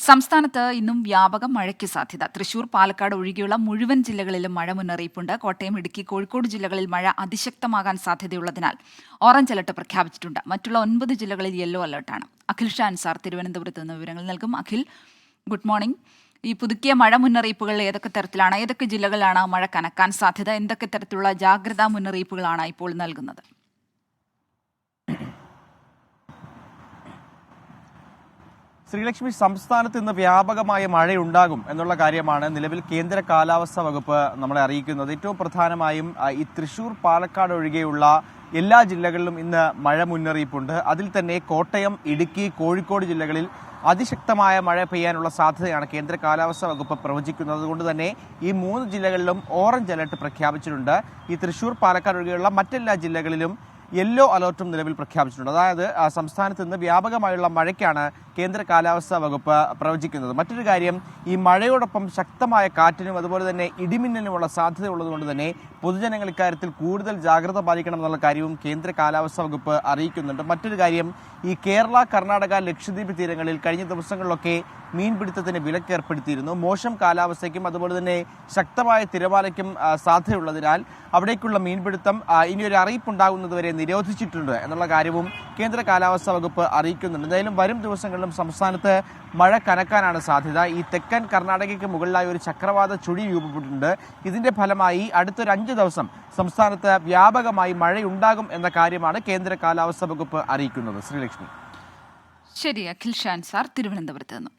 സംസ്ഥാനത്ത് ഇന്നും വ്യാപക മഴയ്ക്ക് സാധ്യത. തൃശൂർ, പാലക്കാട് ഒഴികെയുള്ള മുഴുവൻ ജില്ലകളിലും മഴ മുന്നറിയിപ്പുണ്ട്. കോട്ടയം, ഇടുക്കി, കോഴിക്കോട് ജില്ലകളിൽ മഴ അതിശക്തമാകാൻ സാധ്യതയുള്ളതിനാൽ ഓറഞ്ച് അലർട്ട് പ്രഖ്യാപിച്ചിട്ടുണ്ട്. മറ്റുള്ള 9 ജില്ലകളിൽ യെല്ലോ അലർട്ടാണ്. അഖിൽ ഷാ അൻസാർ തിരുവനന്തപുരത്ത് നിന്ന് വിവരങ്ങൾ നൽകും. Akhil, good morning. ഈ പുതുക്കിയ മഴ മുന്നറിയിപ്പുകൾ ഏതൊക്കെ തരത്തിലാണ്? ഏതൊക്കെ ജില്ലകളിലാണ് മഴ കനക്കാൻ സാധ്യത? എന്തൊക്കെ തരത്തിലുള്ള ജാഗ്രതാ മുന്നറിയിപ്പുകളാണ് ഇപ്പോൾ നൽകുന്നത്? ശ്രീലക്ഷ്മി, സംസ്ഥാനത്ത് ഇന്ന് വ്യാപകമായ മഴയുണ്ടാകും എന്നുള്ള കാര്യമാണ് നിലവിൽ കേന്ദ്ര കാലാവസ്ഥാ വകുപ്പ് നമ്മളെ അറിയിക്കുന്നത്. ഏറ്റവും പ്രധാനമായും ഈ തൃശൂർ, പാലക്കാട് ഒഴികെയുള്ള എല്ലാ ജില്ലകളിലും ഇന്ന് മഴ മുന്നറിയിപ്പുണ്ട്. അതിൽ തന്നെ കോട്ടയം, ഇടുക്കി, കോഴിക്കോട് ജില്ലകളിൽ അതിശക്തമായ മഴ പെയ്യാനുള്ള സാധ്യതയാണ് കേന്ദ്ര കാലാവസ്ഥാ വകുപ്പ് പ്രവചിക്കുന്നത്. അതുകൊണ്ട് തന്നെ ഈ 3 ജില്ലകളിലും ഓറഞ്ച് അലർട്ട് പ്രഖ്യാപിച്ചിട്ടുണ്ട്. ഈ തൃശൂർ, പാലക്കാട് ഒഴികെയുള്ള മറ്റെല്ലാ ജില്ലകളിലും യെല്ലോ അലർട്ടും നിലവിൽ പ്രഖ്യാപിച്ചിട്ടുണ്ട്. അതായത് സംസ്ഥാനത്ത് ഇന്ന് വ്യാപകമായുള്ള മഴയ്ക്കാണ് കേന്ദ്ര കാലാവസ്ഥാ വകുപ്പ് പ്രവചിക്കുന്നത്. മറ്റൊരു കാര്യം, ഈ മഴയോടൊപ്പം ശക്തമായ കാറ്റിനും അതുപോലെ തന്നെ ഇടിമിന്നലിനുമുള്ള സാധ്യത ഉള്ളതുകൊണ്ട് തന്നെ പൊതുജനങ്ങൾ ഇക്കാര്യത്തിൽ കൂടുതൽ ജാഗ്രത പാലിക്കണം എന്നുള്ള കാര്യവും കേന്ദ്ര കാലാവസ്ഥാ വകുപ്പ് അറിയിക്കുന്നുണ്ട്. മറ്റൊരു കാര്യം, ഈ കേരള, കർണാടക, ലക്ഷദ്വീപ് തീരങ്ങളിൽ കഴിഞ്ഞ ദിവസങ്ങളിലൊക്കെ മീൻപിടുത്തത്തിന് വിലക്ക് ഏർപ്പെടുത്തിയിരുന്നു. മോശം കാലാവസ്ഥയ്ക്കും അതുപോലെ തന്നെ ശക്തമായ തിരമാലയ്ക്കും സാധ്യതയുള്ളതിനാൽ അവിടേക്കുള്ള മീൻപിടുത്തം ഇനിയൊരു അറിയിപ്പുണ്ടാകുന്നതുവരെ നിരോധിച്ചിട്ടുണ്ട് എന്നുള്ള കാര്യവും കേന്ദ്ര കാലാവസ്ഥാ വകുപ്പ് അറിയിക്കുന്നുണ്ട്. എന്തായാലും വരും ദിവസങ്ങളിലും സംസ്ഥാനത്ത് മഴ കനക്കാനാണ് സാധ്യത. ഈ തെക്കൻ കർണാടകയ്ക്ക് മുകളിലായി ഒരു ചക്രവാത ചുഴി രൂപപ്പെട്ടിട്ടുണ്ട്. ഇതിന്റെ ഫലമായി അടുത്തൊരു 5 ദിവസം സംസ്ഥാനത്ത് വ്യാപകമായി മഴയുണ്ടാകും എന്ന കാര്യമാണ് കേന്ദ്ര കാലാവസ്ഥാ വകുപ്പ് അറിയിക്കുന്നത്. ശ്രീലക്ഷ്മി. ശരി, അഖിൽ ഷാൻ സാർ തിരുവനന്തപുരത്ത് നിന്ന്.